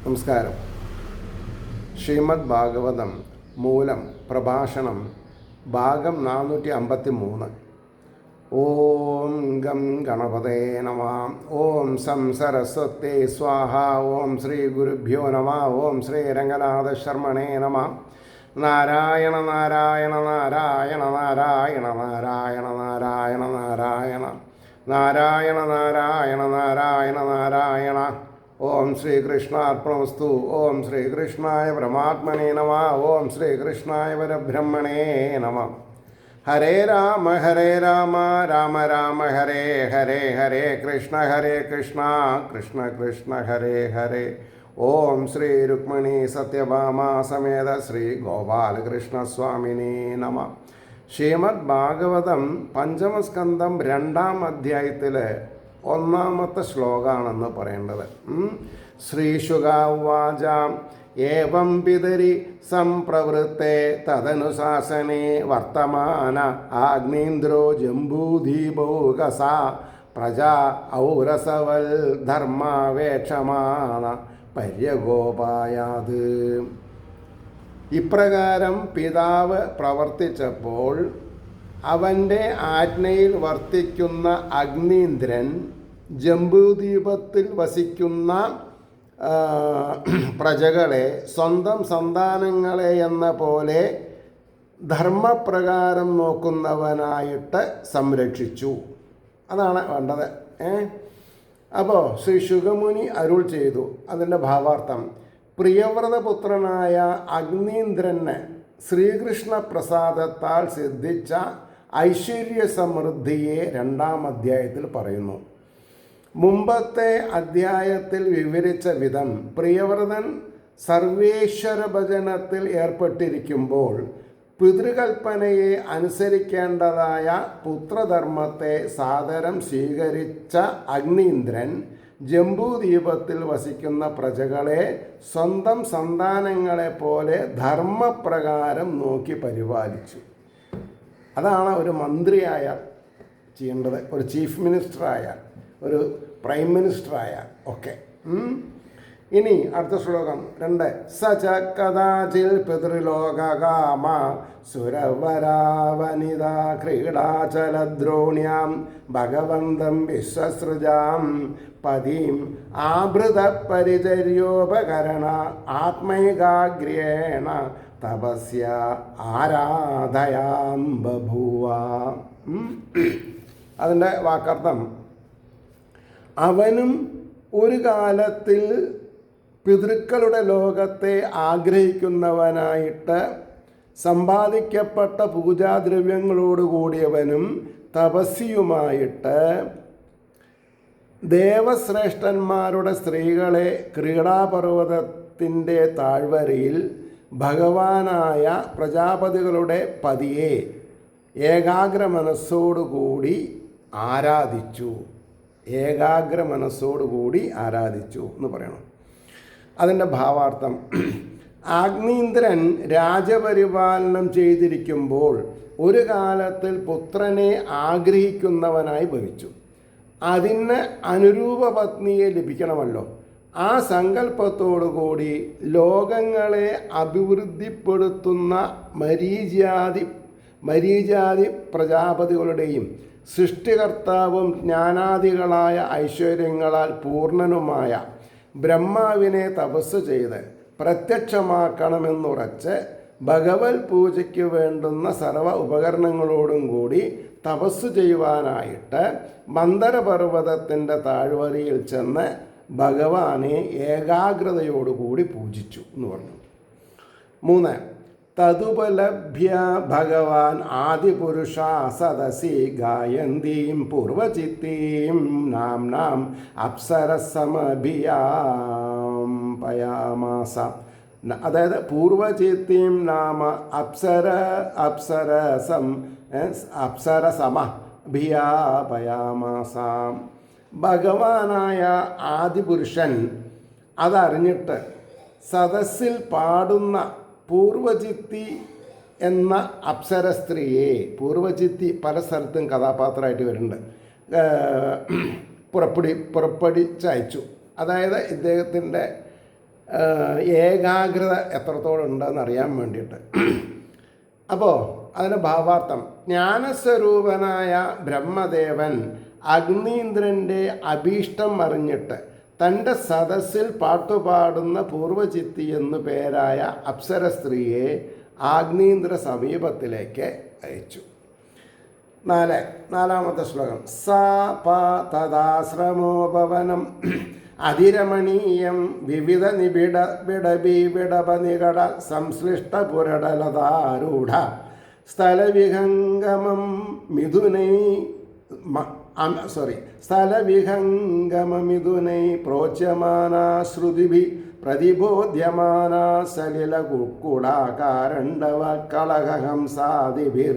നമസ്കാരം. ശ്രീമദ് ഭാഗവതം മൂലം പ്രഭാഷണം ഭാഗം 453. ഓം ഗം ഗണപതേ നമഃ. ഓം സം സരസ്വതേ സ്വാഹ. ഓം ശ്രീ ഗുരുഭ്യോ നമഃ. ഓം ശ്രീ രംഗനാഥ ശർമ്മണേ നമഃ. നാരായണ നാരായണ നാരായണ നാരായണ നാരായണ നാരായണ നാരായണ നാരായണ നാരായണ നാരായണ നാരായണ. ഓം ശ്രീകൃഷ്ണാർപ്പണമസ്തു. ഓം ശ്രീകൃഷ്ണായ പരമാത്മനേ നമഃ. ഓം ശ്രീകൃഷ്ണായ പരബ്രഹ്മണേ നമഃ. ഹരേ രാമ രാമ രാമ ഹരേ ഹരേ, ഹരേ കൃഷ്ണ കൃഷ്ണ കൃഷ്ണ ഹരേ ഹരേ. ഓം ശ്രീ രുക്മിണി സത്യഭാമ സമേത ശ്രീ ഗോപാലകൃഷ്ണസ്വാമിനേ നമഃ. ശ്രീമദ് ഭാഗവതം പഞ്ചമസ്കന്ധം 2-ാം അധ്യായത്തിലെ 1-ാമത്തെ ശ്ലോകമാണെന്ന് പറയേണ്ടത്. ശ്രീശുക ഉവാച ഏവം പിതരി സംപ്രവൃത്തെ തദനുശാസനേ വർത്തമാന ആഗ്നേന്ദ്രോ ജംബൂധീഭോഗസ പ്രജാ ഔരസവൽ ധർമാവേക്ഷമാണ പര്യഗോപായാത്. ഇപ്രകാരം പിതാവ് പ്രവർത്തിച്ചപ്പോൾ അവൻ്റെ ആജ്ഞയിൽ വർത്തിക്കുന്ന അഗ്നീന്ദ്രൻ ജംബൂദ്വീപത്തിൽ വസിക്കുന്ന പ്രജകളെ സ്വന്തം സന്താനങ്ങളെ എന്ന പോലെ ധർമ്മപ്രകാരം നോക്കുന്നവനായിട്ട് സംരക്ഷിച്ചു. അതാണ് വേണ്ടത്. അപ്പോൾ ശ്രീ ശുകമുനി അരുൾ ചെയ്തു. അതിൻ്റെ ഭാവാർത്ഥം: പ്രിയവ്രതപുത്രനായ അഗ്നീന്ദ്രന് ശ്രീകൃഷ്ണ പ്രസാദത്താൽ സിദ്ധിച്ച ഐശ്വര്യ സമൃദ്ധിയെ 2-ാം അധ്യായത്തിൽ പറയുന്നു. മുമ്പത്തെ അധ്യായത്തിൽ വിവരിച്ച വിധം പ്രിയവ്രതൻ സർവേശ്വര ഭജനത്തിൽ ഏർപ്പെട്ടിരിക്കുമ്പോൾ പിതൃകൽപ്പനയെ അനുസരിക്കേണ്ടതായ പുത്രധർമ്മത്തെ സാദരം സ്വീകരിച്ച അഗ്നീന്ദ്രൻ ജംബൂദ്വീപത്തിൽ വസിക്കുന്ന പ്രജകളെ സ്വന്തം സന്താനങ്ങളെ പോലെ ധർമ്മപ്രകാരം നോക്കി പരിപാലിച്ചു. അതാണ് ഒരു മന്ത്രിയായ ചെയ്യേണ്ടത്, ഒരു ചീഫ് മിനിസ്റ്ററായ, ഒരു പ്രൈം മിനിസ്റ്ററായ ഒക്കെ. ഇനി അടുത്ത ശ്ലോകം 2. സച കഥാചിൽ പിതൃലോകകാമ സുരവരാവനിത ക്രീഡാചലദ്രോണ്യാം ഭഗവന്തം വിശ്വസൃജാം പതിം ആഭൃത പരിചര്യോപകരണ ആത്മൈകാഗ്രേണ തപസ്യ ആരാധയാം ബഭൂവ. അതിൻ്റെ വാക്കർത്ഥം: അവനും ഒരു കാലത്തിൽ പിതൃക്കളുടെ ലോകത്തെ ആഗ്രഹിക്കുന്നവനായിട്ട് സമ്പാദിക്കപ്പെട്ട പൂജാദ്രവ്യങ്ങളോടുകൂടിയവനും തപസ്വിയുമായിട്ട് ദേവശ്രേഷ്ഠന്മാരുടെ സ്ത്രീകളെ ക്രീഡാപർവ്വതത്തിൻ്റെ താഴ്വരയിൽ ഭഗവാനായ പ്രജാപതികളുടെ പതിയെ ഏകാഗ്ര മനസ്സോടുകൂടി ആരാധിച്ചു. ഏകാഗ്ര മനസ്സോടുകൂടി ആരാധിച്ചു എന്ന് പറയണം. അതിൻ്റെ ഭാവാർത്ഥം: അഗ്നീന്ദ്രൻ രാജപരിപാലനം ചെയ്തിരിക്കുമ്പോൾ ഒരു കാലത്തിൽ പുത്രനെ ആഗ്രഹിക്കുന്നവനായി ഭവിച്ചു. അതിന് അനുരൂപ പത്നിയെ ലഭിക്കണമല്ലോ. ആ സങ്കല്പത്തോടുകൂടി ലോകങ്ങളെ അഭിവൃദ്ധിപ്പെടുത്തുന്ന മരീചാതി പ്രജാപതികളുടെയും സൃഷ്ടികർത്താവും ജ്ഞാനാദികളായ ഐശ്വര്യങ്ങളാൽ പൂർണ്ണനുമായ ബ്രഹ്മാവിനെ തപസ് ചെയ്ത് പ്രത്യക്ഷമാക്കണമെന്നുറച്ച് ഭഗവത് പൂജയ്ക്ക് വേണ്ടുന്ന സർവ ഉപകരണങ്ങളോടും കൂടി തപസ് ചെയ്യുവാനായിട്ട് മന്ദരപർവ്വതത്തിൻ്റെ താഴ്വരയിൽ ചെന്ന് ഭഗവാനെ ഏകാഗ്രതയോടുകൂടി പൂജിച്ചു എന്ന് പറഞ്ഞു. 3. തതുപലഭ്യ ഭഗവാൻ ആദിപുരുഷ സദസി ഗായന്തീം പൂർവചിത്തീം നാംനാം അപ്സരസമഭിയാപയാമാസ. അതായത് പൂർവചിത്തീം നാമ അപ്സരസമഭിയാപയാമാസ. ഭഗവാനായ ആദിപുരുഷൻ അതറിഞ്ഞിട്ട് സദസ്സിൽ പാടുന്ന പൂർവചിത്തി എന്ന അപ്സര സ്ത്രീയെ, പൂർവചിത്തി പല സ്ഥലത്തും കഥാപാത്രമായിട്ട് വരുന്നുണ്ട്, പുറപ്പെടിച്ചയച്ചു. അതായത് ഇദ്ദേഹത്തിൻ്റെ ഏകാഗ്രത എത്രത്തോളം ഉണ്ടെന്ന് അറിയാൻ വേണ്ടിയിട്ട്. അപ്പോൾ അതിൻ്റെ ഭാവാർത്ഥം, ജ്ഞാനസ്വരൂപനായ ബ്രഹ്മദേവൻ അഗ്നീന്ദ്രൻ്റെ അഭീഷ്ടം അറിഞ്ഞിട്ട് തൻ്റെ സദസ്സിൽ പാട്ടുപാടുന്ന പൂർവചിത്തി എന്നു പേരായ അപ്സര സ്ത്രീയെ ആഗ്നീന്ദ്ര സമീപത്തിലേക്ക് അയച്ചു. നാലാമത്തെ ശ്ലോകം. സ പ തദാശ്രമോപവനം അതിരമണീയം വിവിധ നിബിഡ വിടപനികട സംശ്ലിഷ്ട പുരടലതാരൂഢ സ്ഥലവിഹംഗമം മിഥുനൈ സ്ഥലവിഹംഗമമിഥുനൈ പ്രോച്യമാനാ ശ്രുതിഭി പ്രതിബോധ്യമാനാ സലില കുക്കുടാകാരണ്ഡവ കളഹംസാദിഭിർ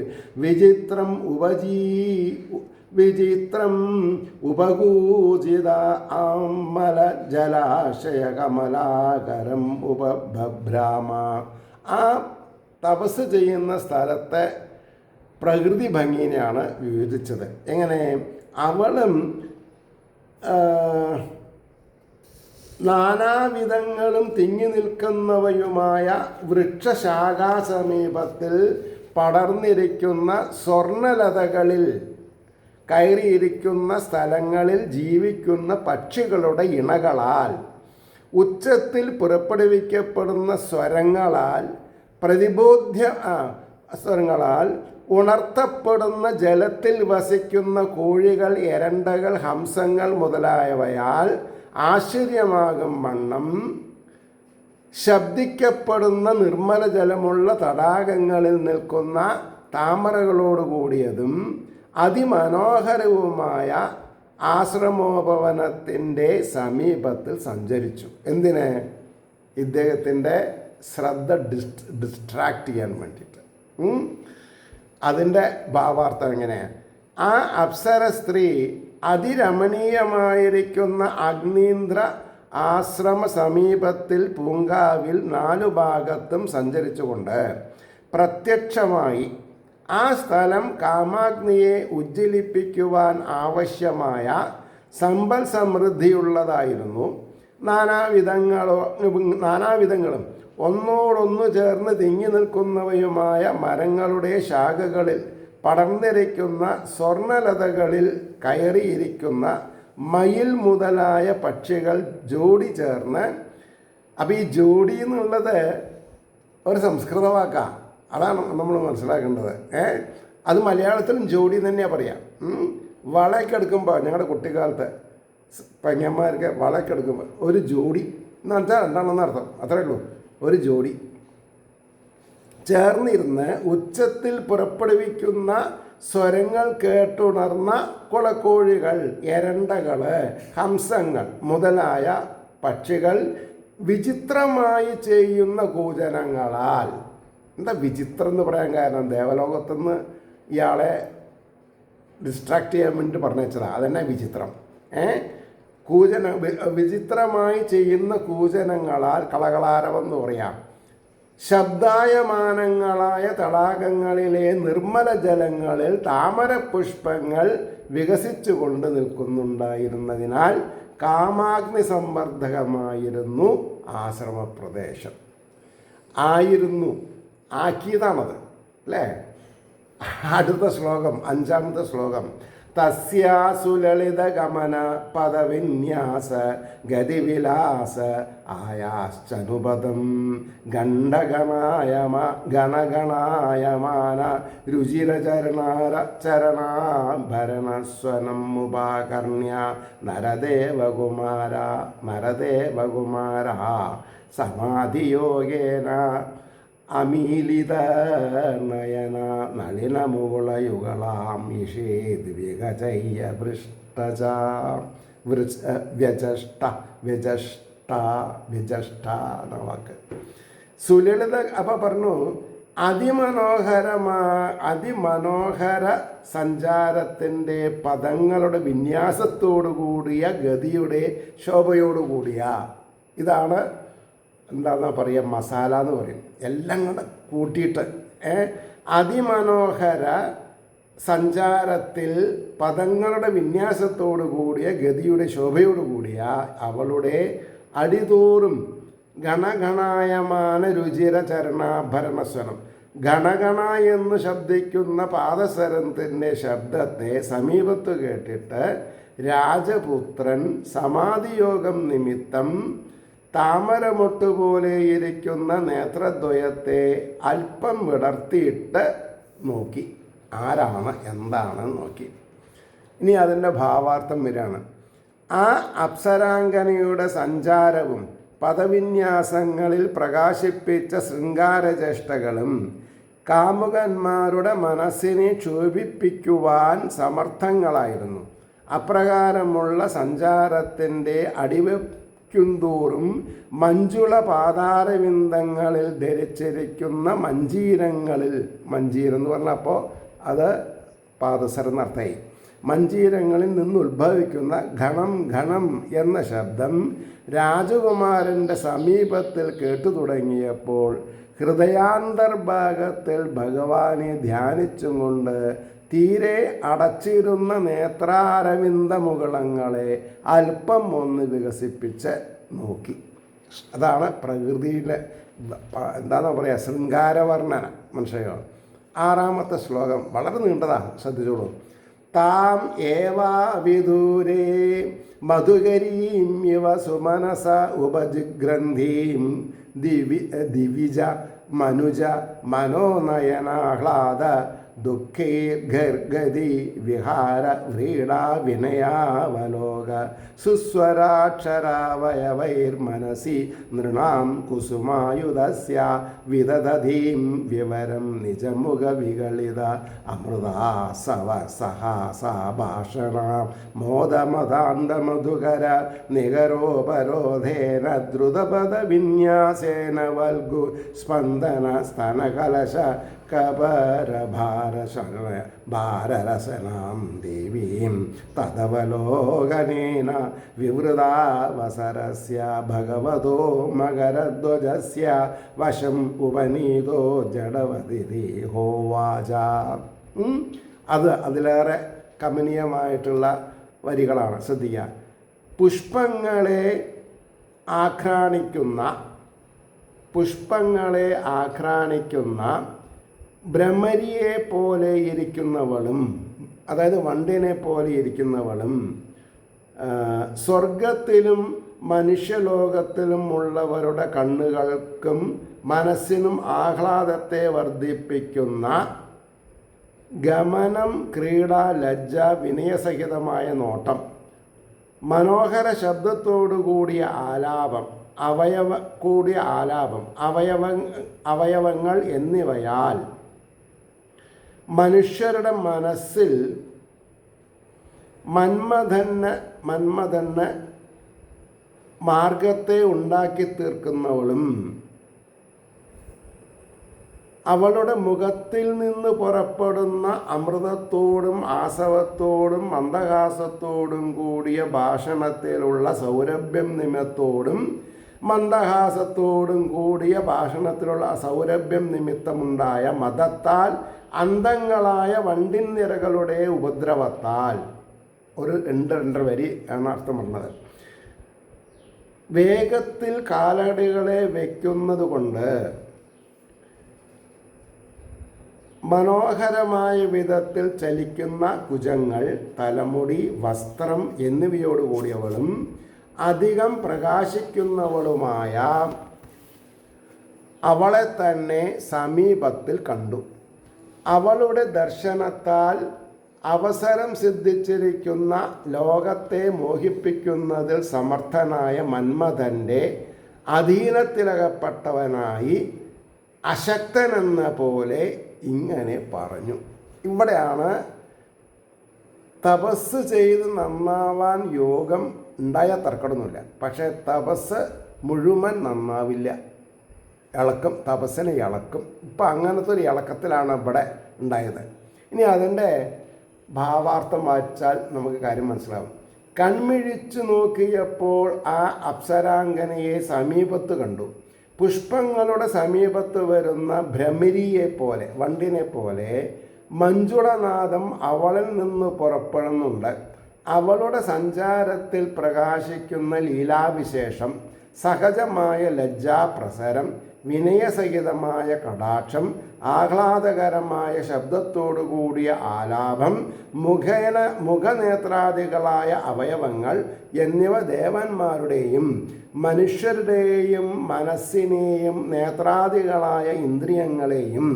വിചിത്രം ഉപകൂജിത അമല ജലാശയ കമലാകരം ഉപഭ്രാമ. ആ തപസ് ചെയ്യുന്ന സ്ഥലത്തെ പ്രകൃതി ഭംഗിനെയാണ് വിവരിച്ചത്. എങ്ങനെ? അവളും നാനാവിധങ്ങളും തിങ്ങി നിൽക്കുന്നവയുമായ വൃക്ഷശാഖാസമീപത്തിൽ പടർന്നിരിക്കുന്ന സ്വർണലതകളിൽ കയറിയിരിക്കുന്ന സ്ഥലങ്ങളിൽ ജീവിക്കുന്ന പക്ഷികളുടെ ഇണകളാൽ ഉച്ചത്തിൽ പുറപ്പെടുവിക്കപ്പെടുന്ന സ്വരങ്ങളാൽ ഉണർത്തപ്പെടുന്ന ജലത്തിൽ വസിക്കുന്ന കോഴികൾ, എരണ്ടകൾ, ഹംസങ്ങൾ മുതലായവയാൽ ആശ്ചര്യമാകും വണ്ണം ശബ്ദിക്കപ്പെടുന്ന നിർമ്മല ജലമുള്ള തടാകങ്ങളിൽ നിൽക്കുന്ന താമരകളോടുകൂടിയതും അതിമനോഹരവുമായ ആശ്രമോപവനത്തിൻ്റെ സമീപത്തിൽ സഞ്ചരിച്ചു. എന്തിന്? ഇദ്ദേഹത്തിൻ്റെ ശ്രദ്ധ ഡിസ്ട്രാക്ട് ചെയ്യാൻ വേണ്ടിയിട്ട്. അതിൻ്റെ ഭാവാർത്ഥം എങ്ങനെയാണ്? ആ അപ്സര സ്ത്രീ അതിരമണീയമായിരിക്കുന്ന അഗ്നീന്ദ്ര ആശ്രമ സമീപത്തിൽ പൂങ്കാവിൽ 4 ഭാഗത്തും സഞ്ചരിച്ചുകൊണ്ട് പ്രത്യക്ഷമായി ആ സ്ഥലം കാമാഗ്നിയെ ഉജ്ജ്വലിപ്പിക്കുവാൻ ആവശ്യമായ സമ്പൽ സമൃദ്ധിയുള്ളതായിരുന്നു. നാനാവിധങ്ങളും ഒന്നോടൊന്നു ചേർന്ന് തിങ്ങി നിൽക്കുന്നവയുമായ മരങ്ങളുടെ ശാഖകളിൽ പടർന്നിരിക്കുന്ന സ്വർണലതകളിൽ കയറിയിരിക്കുന്ന മയിൽ മുതലായ പക്ഷികൾ ജോഡി ചേർന്ന്. അപ്പോൾ ഈ ജോഡി എന്നുള്ളത് ഒരു സംസ്കൃത വാക്കാണ്, അതാണ് നമ്മൾ മനസ്സിലാക്കേണ്ടത്. അത് മലയാളത്തിലും ജോഡി തന്നെയാണ് പറയാം. വളയൊക്കെ എടുക്കുമ്പോൾ ഞങ്ങളുടെ കുട്ടിക്കാലത്ത് പയ്യന്മാർക്ക് വളയൊക്കെ എടുക്കുമ്പോൾ ഒരു ജോഡി എന്ന് വെച്ചാൽ രണ്ടാണെന്ന് അർത്ഥം, അത്രയേ ഉള്ളൂ. ഒരു ജോഡി ചേർന്നിരുന്ന് ഉച്ചത്തിൽ പുറപ്പെടുവിക്കുന്ന സ്വരങ്ങൾ കേട്ടുണർന്ന കുളക്കോഴികൾ, എരണ്ടകൾ, ഹംസങ്ങൾ മുതലായ പക്ഷികൾ വിചിത്രമായി ചെയ്യുന്ന കൂജനങ്ങളാൽ. എന്താ വിചിത്രം എന്ന് പറയാൻ കാരണം? ദേവലോകത്തുനിന്ന് ഇയാളെ ഡിസ്ട്രാക്ട് ചെയ്യാൻ വേണ്ടി പറഞ്ഞു വെച്ചതാണ്. അതന്നെ വിചിത്രം. വിചിത്രമായി ചെയ്യുന്ന കൂജനങ്ങളാൽ, കളകളാരവെന്ന് പറയാം, ശബ്ദായമാനങ്ങളായ തടാകങ്ങളിലെ നിർമ്മല ജലങ്ങളിൽ താമരപുഷ്പങ്ങൾ വികസിച്ചു കൊണ്ട് നിൽക്കുന്നുണ്ടായിരുന്നതിനാൽ കാമാഗ്നി സംവർദ്ധകമായിരുന്നു ആശ്രമപ്രദേശം. ആക്കിയതാണത് അല്ലേ? അടുത്ത ശ്ലോകം, 5-ാമത്തെ ശ്ലോകം. തസ്യാസുലളിത ഗമന പദവിന്യാസ ഗതിവിലാസ ആയാശ്ചനുപദം ഗണഗണായമാന രുചിരചരണാഭരണസ്വനം ഉപാകർണ്യ നരദേവകുമാര സമാധിയോഗേന അമീലിത നയന നളിനമുകുളയുഗളാം ഇഷേദ് വിഗജയ്യ വ്യജഷ്ട എന്ന വാക്ക്. സുലളിത അപ്പം പറഞ്ഞു അതിമനോഹര സഞ്ചാരത്തിൻ്റെ പദങ്ങളുടെ വിന്യാസത്തോടു കൂടിയ ഗതിയുടെ ശോഭയോടുകൂടിയ. ഇതാണ് എന്താണെന്നാ പറയുക, മസാല എന്ന് പറയും. എല്ലാം കൂടെ കൂട്ടിയിട്ട് അതിമനോഹര സഞ്ചാരത്തിൽ പദങ്ങളുടെ വിന്യാസത്തോടു കൂടിയ ഗതിയുടെ ശോഭയോടു കൂടിയ അവളുടെ അടിതോറും ഗണഗണായമാന രുചിര ചരണാഭരണസ്വരം. ഗണഗണ എന്ന് ശബ്ദിക്കുന്ന പാദസരത്തിൻ്റെ ശബ്ദത്തെ സമീപത്ത് കേട്ടിട്ട് രാജപുത്രൻ സമാധിയോഗം നിമിത്തം താമരമൊട്ടുപോലെ ഇരിക്കുന്ന നേത്രദ്വയത്തെ അല്പം വിടർത്തിയിട്ട് നോക്കി. ആരാണ് എന്താണ് നോക്കി. ഇനി അതിൻ്റെ ഭാവാർത്ഥം വരാണ്. ആ അപ്സരാംഗനയുടെ സഞ്ചാരവും പദവിന്യാസങ്ങളിൽ പ്രകാശിപ്പിച്ച ശൃംഗാരചേഷ്ടകളും കാമുകന്മാരുടെ മനസ്സിനെ ക്ഷോഭിപ്പിക്കുവാൻ സമർത്ഥങ്ങളായിരുന്നു. അപ്രകാരമുള്ള സഞ്ചാരത്തിൻ്റെ അടിവയ്ക്കുന്തോറും മഞ്ജുള പാതാരവിന്ദങ്ങളിൽ ധരിച്ചിരിക്കുന്ന മഞ്ജീരങ്ങളിൽ, മഞ്ജീരം എന്ന് പറഞ്ഞപ്പോൾ അത് പാദസരം എന്നർത്ഥമായി, മഞ്ജീരങ്ങളിൽ നിന്ന് ഉത്ഭവിക്കുന്ന ഘണം ഘണം എന്ന ശബ്ദം രാജകുമാരൻ്റെ സമീപത്തിൽ കേട്ടു തുടങ്ങിയപ്പോൾ ഹൃദയാന്തർഭാഗത്തിൽ ഭഗവാനെ ധ്യാനിച്ചും കൊണ്ട് തീരെ അടച്ചിരുന്ന നേത്രാരവിന്ദമുകളങ്ങളെ അല്പം ഒന്ന് വികസിപ്പിച്ച് നോക്കി. അതാണ് പ്രകൃതിയിലെ എന്താണെന്ന് പറയുക, ശൃംഗാരവർണ്ണന മനസ്സിലായോ. ആറാമത്തെ ശ്ലോകം വളരെ നീണ്ടതാണ്, ശ്രദ്ധിച്ചോളൂ. താം ഏവാ വിദൂരേ മധുകരീം ഇവ സുമനസ ഉപജിഗ്രന്ഥീം ദിവിജ മനുജ മനോനയനാഹ്ലാദ ദുഃഖൈർഗർഗതി വിഹാര വ്രീഡാ വിനയാവലോക സുസ്വരാക്ഷരാവയവൈർമനസി നൃണാം കുസുമായുധസ്യ വിദധീം വിവരം നിജമുഖ വികളിത അമൃതാ സവ സഹാസാ ഭാഷണാം മോദമതാന്തമധുകര നികരോപരോധേന ദ്രുതപദ വിന്യാസേന വൽഗു സ്പന്ദന സ്തനകലശ ഭാരരസനാം ദേവീം തദവലോകനേന വിവൃതാവസരസ്യ ഭഗവതോ മകരധ്വജസ്യ വശം ഉപനീതോ ജഡവതിരി ഹോവാച. അതിലേറെ കമനീയമായിട്ടുള്ള വരികളാണ്, ശ്രദ്ധിക്കുക. പുഷ്പങ്ങളെ ആഘ്രാണിക്കുന്ന ഭ്രമരിയെ പോലെ ഇരിക്കുന്നവളും, അതായത് വണ്ടിനെ പോലെ ഇരിക്കുന്നവളും, സ്വർഗത്തിലും മനുഷ്യലോകത്തിലും ഉള്ളവരുടെ കണ്ണുകൾക്കും മനസ്സിനും ആഹ്ലാദത്തെ വർദ്ധിപ്പിക്കുന്ന ഗമനം, ക്രീഡ, ലജ്ജ, വിനയസഹിതമായ നോട്ടം, മനോഹര ശബ്ദത്തോടുകൂടിയ ആലാപം, അവയവങ്ങൾ എന്നിവയാൽ മനുഷ്യരുടെ മനസ്സിൽ മന്മഥന് മാർഗത്തെ ഉണ്ടാക്കി തീർക്കുന്നവളും അവളുടെ മുഖത്തിൽ നിന്ന് പുറപ്പെടുന്ന അമൃതത്തോടും ആസവത്തോടും മന്ദഹാസത്തോടും കൂടിയ ഭാഷണത്തിലുള്ള സൗരഭ്യം നിമിത്തോടും മന്ദഹാസത്തോടും കൂടിയ ഭാഷണത്തിലുള്ള സൗരഭ്യം നിമിത്തമുണ്ടായ മദത്താൽ അന്ധങ്ങളായ വണ്ടിനിരകളുടെ ഉപദ്രവത്താൽ, ഒരു രണ്ടര വരി ആണ് അർത്ഥം പറഞ്ഞത്, വേഗത്തിൽ കാലടികളെ വയ്ക്കുന്നത് കൊണ്ട് മനോഹരമായ വിധത്തിൽ ചലിക്കുന്ന കുജങ്ങൾ, തലമുടി, വസ്ത്രം എന്നിവയോടുകൂടിയവളും അധികം പ്രകാശിക്കുന്നവളുമായ അവളെ തന്നെ സമീപത്തിൽ കണ്ടു. അവളുടെ ദർശനത്താൽ അവസരം സിദ്ധിച്ചിരിക്കുന്ന ലോകത്തെ മോഹിപ്പിക്കുന്നതിൽ സമർത്ഥനായ മന്മഥൻ്റെ അധീനത്തിലകപ്പെട്ടവനായി അശക്തനെന്ന പോലെ ഇങ്ങനെ പറഞ്ഞു. ഇവിടെയാണ് തപസ് ചെയ്ത് നന്നാവാൻ യോഗം ഉണ്ടായാൽ തർക്കമൊന്നുമില്ല. പക്ഷേ തപസ് മുഴുവൻ നന്നാവില്ല, ഇളക്കും, തപസ്സിനെ ഇളക്കും. ഇപ്പം അങ്ങനത്തെ ഒരു ഇളക്കത്തിലാണ് ഇവിടെ ഉണ്ടായത്. ഇനി അതിൻ്റെ ഭാവാർത്ഥം വായിച്ചാൽ നമുക്ക് കാര്യം മനസ്സിലാവും. കൺമിഴിച്ചു നോക്കിയപ്പോൾ ആ അപ്സരാംഗനയെ സമീപത്ത് കണ്ടു. പുഷ്പങ്ങളുടെ സമീപത്ത് വരുന്ന ഭ്രമരിയെ പോലെ, വണ്ടിനെ പോലെ മഞ്ജുളനാദം അവളിൽ നിന്ന് പുറപ്പെടുന്നുണ്ട്. അവളുടെ സഞ്ചാരത്തിൽ പ്രകാശിക്കുന്ന ലീലാവിശേഷം സഹജമായ ലജ്ജാപ്രസരം, വിനയസഹിതമായ കടാക്ഷം, ആഹ്ലാദകരമായ ശബ്ദത്തോടു കൂടിയ ആലാപം, മുഖനേത്രാദികളായ അവയവങ്ങൾ എന്നിവ ദേവന്മാരുടെയും മനുഷ്യരുടെയും മനസ്സിനെയും നേത്രാദികളായ ഇന്ദ്രിയങ്ങളെയും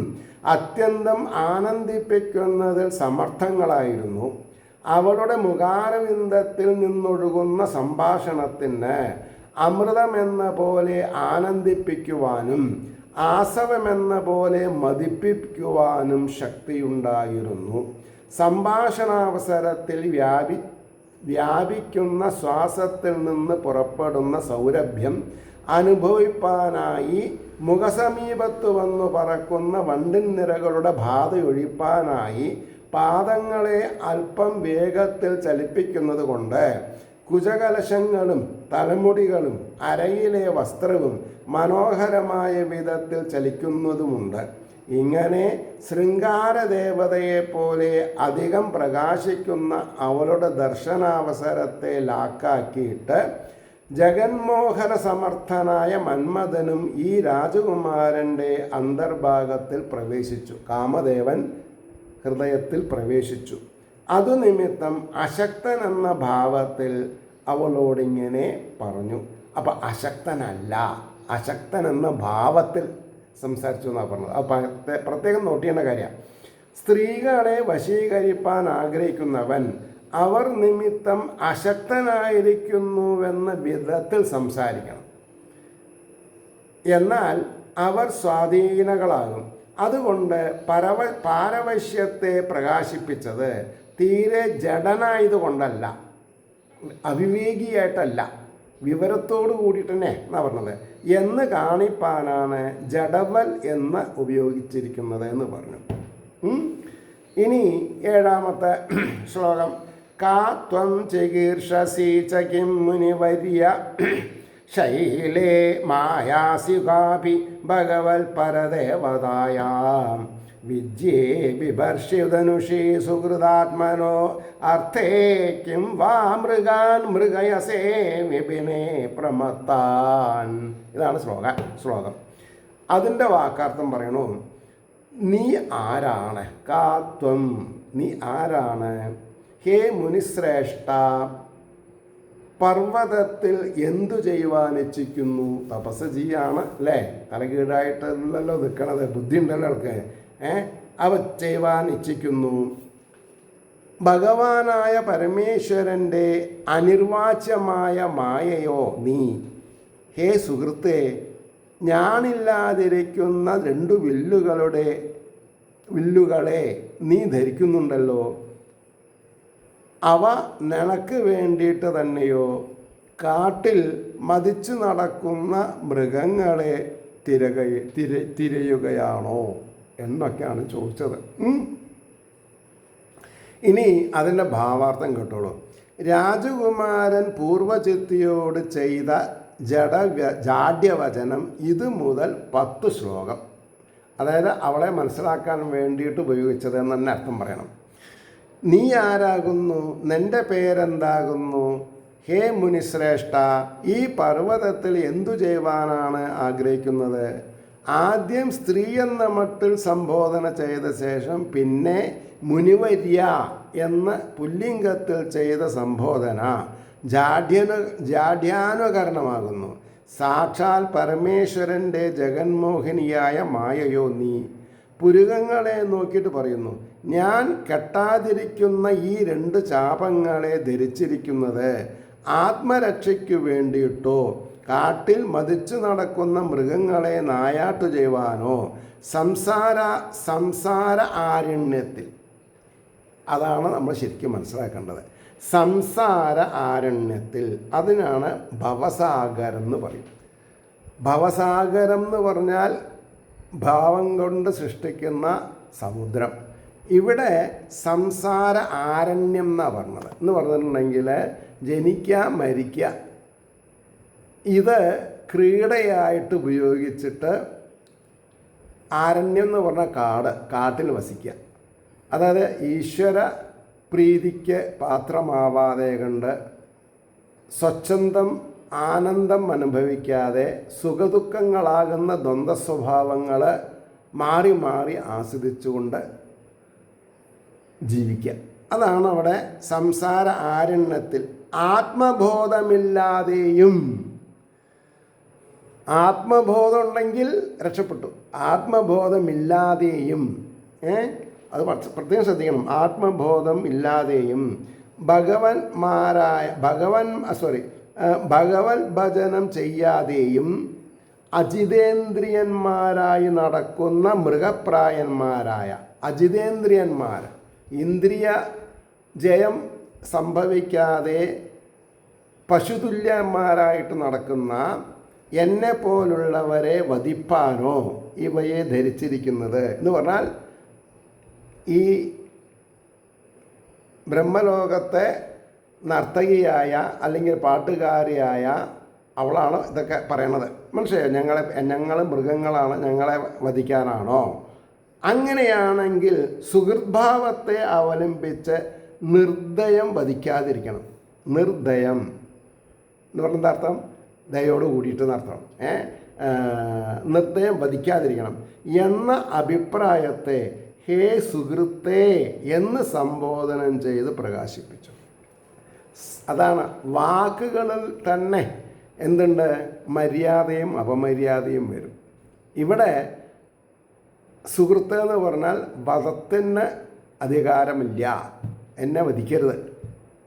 അത്യന്തം ആനന്ദിപ്പിക്കുന്നതിൽ സമർത്ഥങ്ങളായിരുന്നു. അവളുടെ മുഖാരവിന്ദത്തിൽ നിന്നൊഴുകുന്ന സംഭാഷണത്തിന് അമൃതമെന്ന പോലെ ആനന്ദിപ്പിക്കുവാനും ആസവമെന്ന പോലെ മതിപ്പിക്കുവാനും ശക്തിയുണ്ടായിരുന്നു. സംഭാഷണാവസരത്തിൽ വ്യാപിക്കുന്ന ശ്വാസത്തിൽ നിന്ന് പുറപ്പെടുന്ന സൗരഭ്യം അനുഭവിപ്പാനായി മുഖസമീപത്ത് വന്നു പറക്കുന്ന വണ്ടിൻ നിരകളുടെ ബാധയൊഴിപ്പാനായി പാദങ്ങളെ അല്പം വേഗത്തിൽ ചലിപ്പിക്കുന്നത് കൊണ്ട് കുജകലശങ്ങളും തലമുടികളും അരയിലെ വസ്ത്രവും മനോഹരമായ വിധത്തിൽ ചലിക്കുന്നതുമുണ്ട്. ഇങ്ങനെ ശൃംഗാരദേവതയെപ്പോലെ അധികം പ്രകാശിക്കുന്ന അവളുടെ ദർശനാവസരത്തെ ലാക്കാക്കിയിട്ട് ജഗന്മോഹന സമർത്ഥനായ മന്മഥനും ഈ രാജകുമാരൻ്റെ അന്തർഭാഗത്തിൽ പ്രവേശിച്ചു. കാമദേവൻ ഹൃദയത്തിൽ പ്രവേശിച്ചു. അതു നിമിത്തം അശക്തൻ എന്ന ഭാവത്തിൽ അവളോടിങ്ങനെ പറഞ്ഞു. അപ്പം അശക്തനല്ല, അശക്തൻ എന്ന ഭാവത്തിൽ സംസാരിച്ചു എന്നാണ് പറഞ്ഞത്. അപ്പം പ്രത്യേകം നോട്ട് ചെയ്യേണ്ട കാര്യമാണ്. സ്ത്രീകളെ വശീകരിപ്പാൻ ആഗ്രഹിക്കുന്നവൻ അവർ നിമിത്തം അശക്തനായിരിക്കുന്നുവെന്ന വിധത്തിൽ സംസാരിക്കണം. എന്നാൽ അവർ സ്വാധീനകളാകും. അതുകൊണ്ട് പാരവശ്യത്തെ പ്രകാശിപ്പിച്ചത് തീരെ ജഡനായതുകൊണ്ടല്ല, അവിവേകിയായിട്ടല്ല, വിവരത്തോടു കൂടിയിട്ട് തന്നെ എന്നാണ് പറഞ്ഞത് എന്ന് കാണിപ്പാനാണ് ജഡവൽ എന്ന് ഉപയോഗിച്ചിരിക്കുന്നത് എന്ന് പറഞ്ഞു. ഇനി 7ാമത്തെ ശ്ലോകം. കാ ത്വം ചികീർഷസി ച കിം മുനിവര്യ ശൈലേ മായാസികാഭി ഭഗവത് പരദേവതായാം വിദ്യേ ബിഭർഷിധനുഷി സുഹൃദാത്മനോ അർത്ഥേ കിം വാ മൃഗാൻ മൃഗയസേ വിപിനെ പ്രമത്താൻ. ഇതാണ് ശ്ലോകം. അതിൻ്റെ വാക്കാർത്ഥം പറയണു. നീ ആരാണ്? കാത്വം, നീ ആരാണ്? ഹേ മുനിശ്രേഷ്ഠ, പർവ്വതത്തിൽ എന്തു ചെയ്യുവാൻ ഇച്ഛിക്കുന്നു? തപസ് ചെയ്യാണ് അല്ലേ? തലകീഴായിട്ടല്ലല്ലോ നിൽക്കണത്, ബുദ്ധി ഉണ്ടല്ലോ അവൾക്ക്. അവ ചെയ്യുവാൻ ഇച്ഛിക്കുന്നു. ഭഗവാനായ പരമേശ്വരൻ്റെ അനിർവാച്യമായ മായയോ നീ? ഹേ സുഹൃത്തേ, ഞാനില്ലാതിരിക്കുന്ന 2 വില്ലുകളെ നീ ധരിക്കുന്നുണ്ടല്ലോ. അവ നിനക്ക് വേണ്ടിയിട്ട് തന്നെയോ കാട്ടിൽ മതിച്ചു നടക്കുന്ന മൃഗങ്ങളെ തിരയുകയാണോ എന്നൊക്കെയാണ് ചോദിച്ചത്. ഇനി അതിൻ്റെ ഭാവാർത്ഥം കേട്ടോളൂ. രാജകുമാരൻ പൂർവചിത്തിയോട് ചെയ്ത ജാഡ്യവചനം ഇത് മുതൽ 10 ശ്ലോകം, അതായത് അവളെ മനസ്സിലാക്കാൻ വേണ്ടിയിട്ട് ഉപയോഗിച്ചത് എന്ന് തന്നെ അർത്ഥം പറയണം. നീ ആരാകുന്നു? നിൻ്റെ പേരെന്താകുന്നു? ഹേ മുനിശ്രേഷ്ഠ, ഈ പർവ്വതത്തിൽ എന്തു ചെയ്യുവാനാണ് ആഗ്രഹിക്കുന്നത്? ആദ്യം സ്ത്രീ എന്ന മട്ടിൽ സംബോധന ചെയ്ത ശേഷം പിന്നെ മുനിവര്യ എന്ന പുല്ലിംഗത്തിൽ ചെയ്ത സംബോധന ജാഡ്യാനുകരണമാകുന്നു. സാക്ഷാൽ പരമേശ്വരൻ്റെ ജഗന്മോഹിനിയായ മായയോ നീ? പുരുകങ്ങളെ നോക്കിയിട്ട് പറയുന്നു, ഞാൻ കെട്ടാതിരിക്കുന്ന ഈ 2 ചാപങ്ങളെ ധരിച്ചിരിക്കുന്നത് ആത്മരക്ഷയ്ക്കു വേണ്ടിയിട്ടോ കാട്ടിൽ മതിച്ചു നടക്കുന്ന മൃഗങ്ങളെ നായാട്ടു ചെയ്യുവാനോ സംസാര ആരണ്യത്തിൽ, അതാണ് നമ്മൾ ശരിക്കും മനസ്സിലാക്കേണ്ടത്. സംസാര ആരണ്യത്തിൽ, അതിനാണ് ഭവസാഗരം എന്ന് പറയും. ഭവസാഗരം എന്ന് പറഞ്ഞാൽ ഭാവം കൊണ്ട് സൃഷ്ടിക്കുന്ന സമുദ്രം. ഇവിടെ സംസാര ആരണ്യം എന്നാണ് പറഞ്ഞത്. എന്ന് പറഞ്ഞിട്ടുണ്ടെങ്കിൽ ജനിക്കുക, മരിക്കുക, ഇത് ക്രീഡയായിട്ട് ഉപയോഗിച്ചിട്ട് ആരണ്യം എന്ന് പറഞ്ഞാൽ കാട്ടിൽ വസിക്കുക. അതായത് ഈശ്വര പ്രീതിക്ക് പാത്രമാവാതെ കണ്ട് സ്വച്ഛന്തം ആനന്ദം അനുഭവിക്കാതെ സുഖദുഃഖങ്ങളാകുന്ന ദ്വന്ദ്വ സ്വഭാവങ്ങൾ മാറി മാറി ആസ്വദിച്ചുകൊണ്ട് ജീവിക്കുക. അതാണ് അവിടെ സംസാര ആരണ്യത്തിൽ ആത്മബോധമില്ലാതെയും. ആത്മബോധം ഉണ്ടെങ്കിൽ രക്ഷപ്പെട്ടു. ആത്മബോധമില്ലാതെയും അത് പ്രത്യേകം ശ്രദ്ധിക്കണം. ആത്മബോധം ഇല്ലാതെയും ഭഗവത് ഭജനം ചെയ്യാതെയും അജിതേന്ദ്രിയന്മാരായി നടക്കുന്ന മൃഗപ്രായന്മാരായ അജിതേന്ദ്രിയന്മാർ, ഇന്ദ്രിയ ജയം സംഭവിക്കാതെ പശുതുല്യന്മാരായിട്ട് നടക്കുന്ന എന്നെ പോലുള്ളവരെ വധിപ്പാനോ ഇവയെ ധരിച്ചിരിക്കുന്നത് എന്ന് പറഞ്ഞാൽ ഈ ബ്രഹ്മലോകത്തെ നർത്തകിയായ അല്ലെങ്കിൽ പാട്ടുകാരിയായ അവളാണ് ഇതൊക്കെ പറയണത്. മനസ്സിലായോ? ഞങ്ങൾ മൃഗങ്ങളാണ്, ഞങ്ങളെ വധിക്കാനാണോ? അങ്ങനെയാണെങ്കിൽ സുഹൃദ്ഭാവത്തെ അവലംബിച്ച് നിർദ്ദയം വധിക്കാതിരിക്കണം. നിർദ്ദയം എന്ന് പറഞ്ഞ അർത്ഥം ദയോട് കൂടിയിട്ട് നടത്തണം. നിർദ്ദയം വധിക്കാതിരിക്കണം എന്ന അഭിപ്രായത്തെ ഹേ സുഹൃത്തേ എന്ന് സംബോധനം ചെയ്ത് പ്രകാശിപ്പിച്ചു. അതാണ് വാക്കുകളിൽ തന്നെ എന്തുണ്ട്? മര്യാദയും അപമര്യാദയും വരും. ഇവിടെ സുഹൃത്ത് എന്ന് പറഞ്ഞാൽ വധത്തിന് അധികാരമില്ല, എന്നെ വധിക്കരുത്,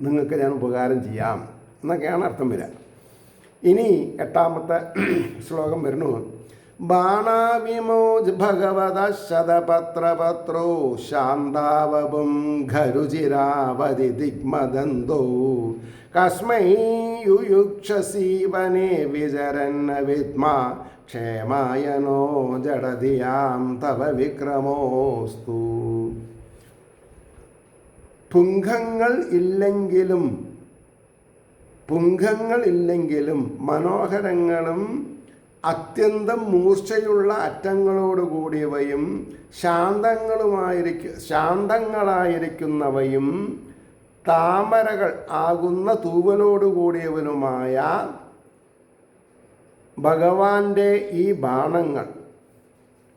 നിങ്ങൾക്ക് ഞാൻ ഉപകാരം ചെയ്യാം എന്നൊക്കെയാണ് അർത്ഥം വരിക. ഇനി 8ാമത്തെ ശ്ലോകം വരുന്നു. ബാണാവിമോജ് ഭഗവത ശതപത്രപത്രോ ശാന്താവപും ഖരുചിരാവതി ദിഗ്മദന്തോ കസ്മൈ യുയുക്ഷസീവനേ വിചരന്ന വിദ്മാ ക്ഷേമായനോ ജഡധിയാം തവ വിക്രമോസ്തു. പുംഖങ്ങൾ ഇല്ലെങ്കിലും മനോഹരങ്ങളും അത്യന്തം മൂർച്ചയുള്ള അറ്റങ്ങളോടുകൂടിയവയും ശാന്തങ്ങളായിരിക്കുന്നവയും താമരകൾ ആകുന്ന തൂവലോടുകൂടിയവനുമായ ഭഗവാന്റെ ഈ ബാണങ്ങൾ.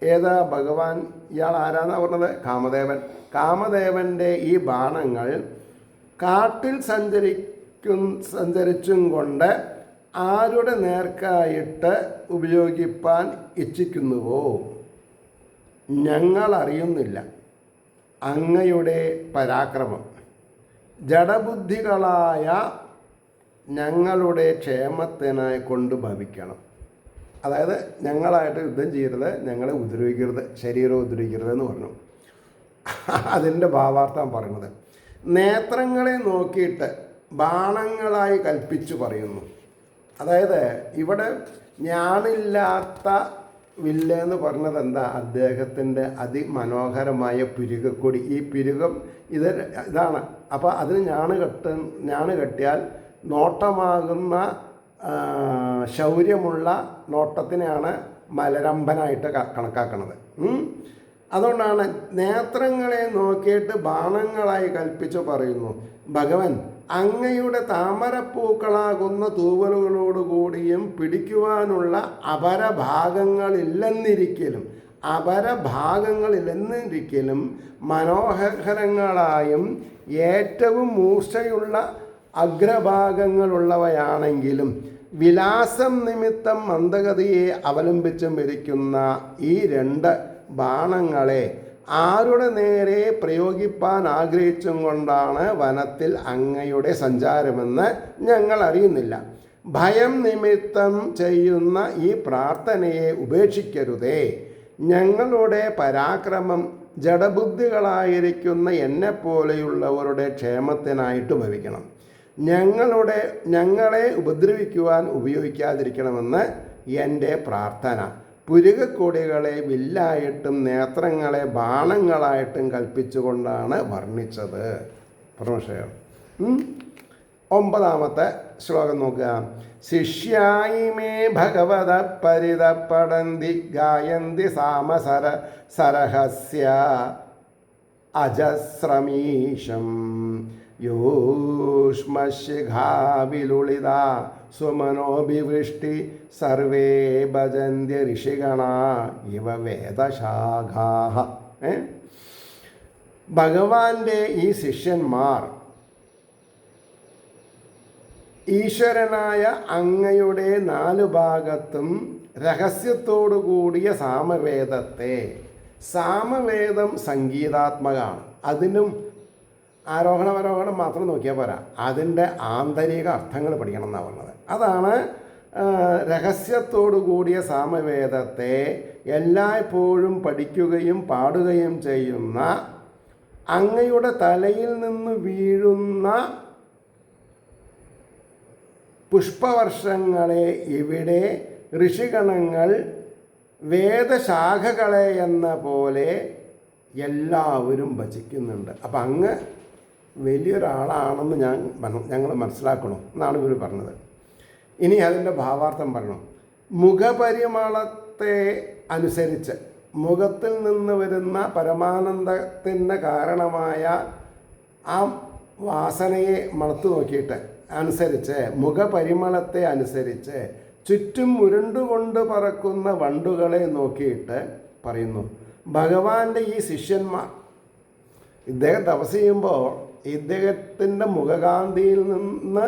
ഏതാ ഭഗവാൻ? ഇയാൾ ആരാന്നാ പറഞ്ഞത്? കാമദേവൻ്റെ ഈ ബാണങ്ങൾ കാട്ടിൽ സഞ്ചരിച്ചും കൊണ്ട് ആരുടെ നേർക്കായിട്ട് ഉപയോഗിപ്പാൻ ഇച്ഛിക്കുന്നുവോ ഞങ്ങൾ അറിയുന്നില്ല അങ്ങയുടെ പരാക്രമം. ജഡബുദ്ധികളായ ഞങ്ങളുടെ ക്ഷേമത്തിനായി കൊണ്ട് ഭവിക്കണം. അതായത് ഞങ്ങളായിട്ട് യുദ്ധം ചെയ്യരുത്, ഞങ്ങളെ ഉപദ്രവിക്കരുത്, ശരീരം ഉപദ്രവിക്കരുതെന്ന് പറഞ്ഞു. അതിൻ്റെ ഭാവാർത്ഥം പറയുന്നത് നേത്രങ്ങളെ നോക്കിയിട്ട് ബാണങ്ങളായി കൽപ്പിച്ചു പറയുന്നു. അതായത് ഇവിടെ ഞാനില്ലാത്ത വില്ലെന്ന് പറഞ്ഞത് എന്താ? അദ്ദേഹത്തിൻ്റെ അതിമനോഹരമായ പിരുകക്കൊടി. ഈ പിരുകം ഇതാണ്. അപ്പോൾ അതിന് ഞാണ് കെട്ടിയാൽ നോട്ടമാകുന്ന ശൗര്യമുള്ള നോട്ടത്തിനെയാണ് മലരമ്പനായിട്ട് കണക്കാക്കുന്നത്. അതുകൊണ്ടാണ് നേത്രങ്ങളെ നോക്കിയിട്ട് ബാണങ്ങളായി കൽപ്പിച്ചു പറയുന്നു. ഭഗവൻ അങ്ങയുടെ താമരപ്പൂക്കളാകുന്ന തൂവലുകളോടുകൂടിയും പിടിക്കുവാനുള്ള അപരഭാഗങ്ങളില്ലെന്നിരിക്കലും മനോഹരങ്ങളായും ഏറ്റവും മൂർച്ചയുള്ള അഗ്രഭാഗങ്ങളുള്ളവയാണെങ്കിലും വിലാസം നിമിത്തം മന്ദഗതിയെ അവലംബിച്ചും ഇരിക്കുന്ന ഈ 2 ബാണങ്ങളെ ആരുടെ നേരെ പ്രയോഗിപ്പാൻ ആഗ്രഹിച്ചും കൊണ്ടാണ് വനത്തിൽ അങ്ങയുടെ സഞ്ചാരമെന്ന് ഞങ്ങൾ അറിയുന്നില്ല. ഭയം നിമിത്തം ചെയ്യുന്ന ഈ പ്രാർത്ഥനയെ ഉപേക്ഷിക്കരുതേ. ഞങ്ങളുടെ പരാക്രമം ജഡബുദ്ധികളായിരിക്കുന്ന എന്നെപ്പോലെയുള്ളവരുടെ ക്ഷേമത്തിനായിട്ട് ഭവിക്കണം. ഞങ്ങളെ ഉപദ്രവിക്കുവാൻ ഉപയോഗിക്കാതിരിക്കണമെന്ന് എൻ്റെ പ്രാർത്ഥന. പുരുകക്കൊടികളെ വില്ലായിട്ടും നേത്രങ്ങളെ ബാണങ്ങളായിട്ടും കൽപ്പിച്ചുകൊണ്ടാണ് വർണ്ണിച്ചത്. പരമശയം. 9ാമത്തെ ശ്ലോകം നോക്കുക. ശിഷ്യായി മേ ഭഗവത പരിതപടന്തി ഗായന്തി സാമസര സരഹസ്യ അജസ്രമീശം യൂഷ്മശിഖാവിലുളിത സുമനോഭിവൃഷ്ടി സർവേ ഭജന്ത്യ ഋഷിഗണ ഇവ വേദശാഖാഃ. ഭഗവാന്റെ ഈ ശിഷ്യന്മാർ ഈശ്വരനായ അങ്ങയുടെ 4 ഭാഗത്തും രഹസ്യത്തോടു കൂടിയ സാമവേദത്തെ, സാമവേദം സംഗീതാത്മകമാണ്, അതിനും ആരോഹണവരോഹണം മാത്രം നോക്കിയാൽ പോരാ, അതിൻ്റെ ആന്തരിക അർത്ഥങ്ങൾ പഠിക്കണം എന്നാണ് പറഞ്ഞത്. അതാണ് രഹസ്യത്തോടു കൂടിയ സാമവേദത്തെ എല്ലായ്പ്പോഴും പഠിക്കുകയും പാടുകയും ചെയ്യുന്ന അങ്ങയുടെ തലയിൽ നിന്ന് വീഴുന്ന പുഷ്പവർഷങ്ങളെ ഇവിടെ ഋഷിഗണങ്ങൾ വേദശാഖകളെ എന്ന പോലെ എല്ലാവരും ഭജിക്കുന്നുണ്ട്. അപ്പം അങ്ങ് വലിയൊരാളാണെന്ന് ഞങ്ങൾ മനസ്സിലാക്കണം എന്നാണ് ഇവർ പറഞ്ഞത്. ഇനി അതിൻ്റെ ഭാവാർത്ഥം പറഞ്ഞു. മുഖപരിമളത്തെ അനുസരിച്ച്, മുഖത്തിൽ നിന്ന് വരുന്ന പരമാനന്ദത്തിന് കാരണമായ ആ വാസനയെ മണത്തു നോക്കിയിട്ട് അനുസരിച്ച്, മുഖപരിമളത്തെ അനുസരിച്ച് ചുറ്റും ഉരുണ്ടുകൊണ്ട് പറക്കുന്ന വണ്ടുകളെ നോക്കിയിട്ട് പറയുന്നു, ഭഗവാന്റെ ഈ ശിഷ്യന്മാർ ഇദ്ദേഹം തപസ് ചെയ്യുമ്പോൾ ഇദ്ദേഹത്തിൻ്റെ മുഖകാന്തിയിൽ നിന്ന്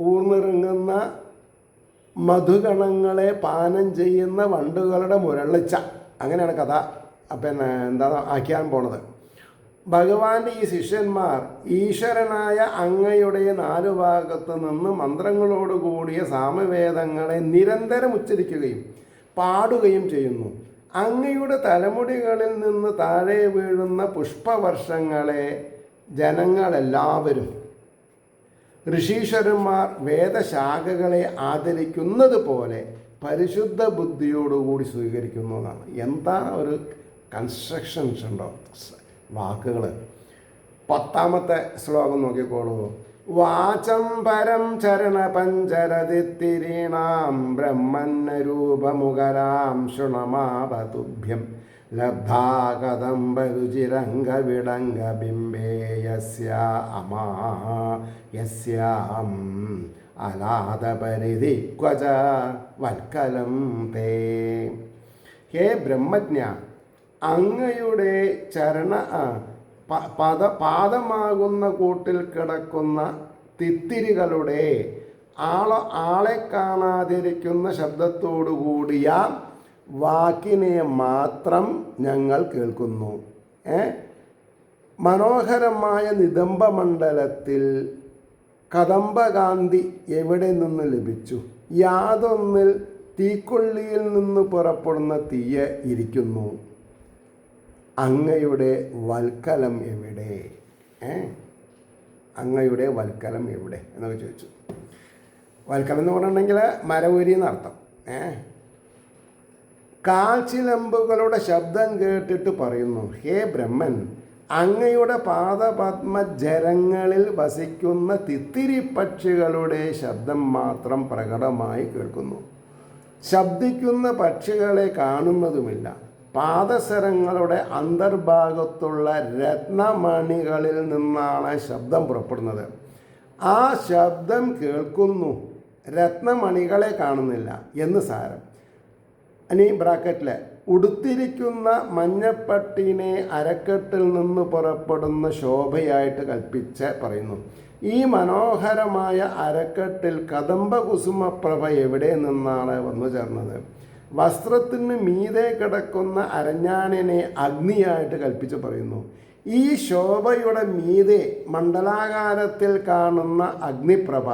ഊർന്നിറങ്ങുന്ന മധുഗണങ്ങളെ പാനം ചെയ്യുന്ന വണ്ടുകളുടെ മുരളിച്ച, അങ്ങനെയാണ് കഥ ആക്കിയാൻ പോണത്. ഭഗവാന്റെ ഈ ശിഷ്യന്മാർ ഈശ്വരനായ അങ്ങയുടെ 4 ഭാഗത്തു നിന്ന് മന്ത്രങ്ങളോടുകൂടിയ സാമവേദങ്ങളെ നിരന്തരം ഉച്ചരിക്കുകയും പാടുകയും ചെയ്യുന്നു. അങ്ങയുടെ തലമുടികളിൽ നിന്ന് താഴെ വീഴുന്ന പുഷ്പവർഷങ്ങളെ ജനങ്ങളെല്ലാവരും, ഋഷീശ്വരന്മാർ വേദശാഖകളെ ആദരിക്കുന്നത് പോലെ പരിശുദ്ധ ബുദ്ധിയോടുകൂടി സ്വീകരിക്കുന്നതാണ്. എന്താ ഒരു കൺസ്ട്രക്ഷൻസ് ഉണ്ടോ വാക്കുകൾ. 10ാമത്തെ ശ്ലോകം നോക്കിക്കോളൂ. വാചം പരം ചരണ പഞ്ചരതിത്തിരീണാം ബ്രഹ്മന്നരൂപമുഖരാം ശൃണമാവതുഭ്യം ലബ്ധാ കദംബരുചിരംഗവിടംഗബിംബേ യസ്യാം അലാദപരിധി ക്വച വൽക്കലം തേ. ഹേ ബ്രഹ്മജ്ഞ, അങ്ങയുടെ പാദമാകുന്ന കൂട്ടിൽ കിടക്കുന്ന തിത്തിരികളുടെ ആളെ കാണാതിരിക്കുന്ന ശബ്ദത്തോടുകൂടിയ വാക്കിനെ മാത്രം ഞങ്ങൾ കേൾക്കുന്നു. മനോഹരമായ നിതംബമണ്ഡലത്തിൽ കദംബകാന്തി എവിടെ നിന്ന് ലഭിച്ചു? യാതൊന്നിൽ തീക്കൊള്ളിയിൽ നിന്ന് പുറപ്പെടുന്ന തീയ ഇരിക്കുന്നു. അങ്ങയുടെ വൽക്കലം എവിടെ? അങ്ങയുടെ വൽക്കലം എവിടെ എന്നൊക്കെ ചോദിച്ചു. വൽക്കലം എന്ന് പറഞ്ഞിട്ടുണ്ടെങ്കിൽ മരവുരി എന്നർത്ഥം. കാൽച്ചിലമ്പുകളുടെ ശബ്ദം കേട്ടിട്ട് പറയുന്നു, ഹേ ബ്രഹ്മൻ, അങ്ങയുടെ പാദപത്മജരങ്ങളിൽ വസിക്കുന്ന തിത്തിരി പക്ഷികളുടെ ശബ്ദം മാത്രം പ്രകടമായി കേൾക്കുന്നു. ശബ്ദിക്കുന്ന പക്ഷികളെ കാണുന്നതുമില്ല. പാദസരങ്ങളുടെ അന്തർഭാഗത്തുള്ള രത്നമണികളിൽ നിന്നാണ് ശബ്ദം പുറപ്പെടുന്നത്. ആ ശബ്ദം കേൾക്കുന്നു, രത്നമണികളെ കാണുന്നില്ല എന്ന് സാരം. ഇനി ബ്രാക്കറ്റിൽ ഉടുത്തിരിക്കുന്ന മഞ്ഞപ്പട്ടിനെ അരക്കെട്ടിൽ നിന്ന് പുറപ്പെടുന്ന ശോഭയായിട്ട് കൽപ്പിച്ച് പറയുന്നു. ഈ മനോഹരമായ അരക്കെട്ടിൽ കദംബകുസുമപ്രഭ എവിടെ നിന്നാണ് വന്നു ചേർന്നത്? വസ്ത്രത്തിന് മീതെ കിടക്കുന്ന അരഞ്ഞാണിനെ അഗ്നിയായിട്ട് കൽപ്പിച്ച് പറയുന്നു. ഈ ശോഭയുടെ മീതെ മണ്ഡലാകാരത്തിൽ കാണുന്ന അഗ്നിപ്രഭ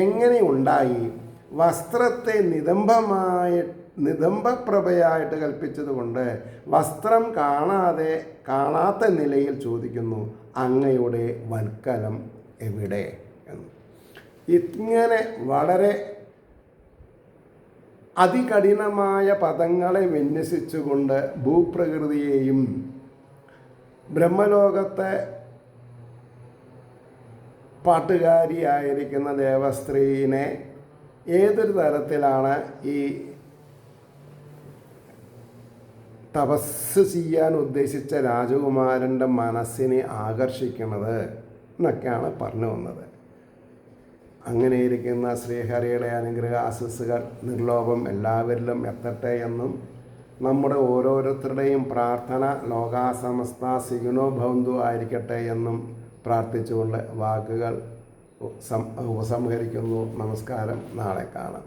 എങ്ങനെ ഉണ്ടായി? വസ്ത്രത്തെ നിതംബപ്രഭയായിട്ട് കൽപ്പിച്ചതുകൊണ്ട് വസ്ത്രം കാണാത്ത നിലയിൽ ചോദിക്കുന്നു, അങ്ങയുടെ വൽക്കലം എവിടെ എന്ന്. ഇങ്ങനെ വളരെ അതികഠിനമായ പദങ്ങളെ വിന്യസിച്ചുകൊണ്ട് ഭൂപ്രകൃതിയെയും ബ്രഹ്മലോകത്തെ പാട്ടുകാരിയായിരിക്കുന്ന ദേവസ്ത്രീനെ ഏതൊരു തരത്തിലാണ് ഈ തപസ് ചെയ്യാൻ ഉദ്ദേശിച്ച രാജകുമാരൻ്റെ മനസ്സിനെ ആകർഷിക്കുന്നത് എന്നൊക്കെയാണ് പറഞ്ഞു വന്നത്. അങ്ങനെയിരിക്കുന്ന ശ്രീഹരിയുടെ അനുഗ്രഹ ആശസ്സുകൾ നിർലോഭം എല്ലാവരിലും എത്തട്ടെ എന്നും നമ്മുടെ ഓരോരുത്തരുടെയും പ്രാർത്ഥന ലോകാസമസ്ത സിഗുണോ ഭവന്തു ആയിരിക്കട്ടെ എന്നും പ്രാർത്ഥിച്ചുകൊണ്ട് വാക്കുകൾ ഉപസംഹരിക്കുന്നു. നമസ്കാരം. നാളെ കാണാം.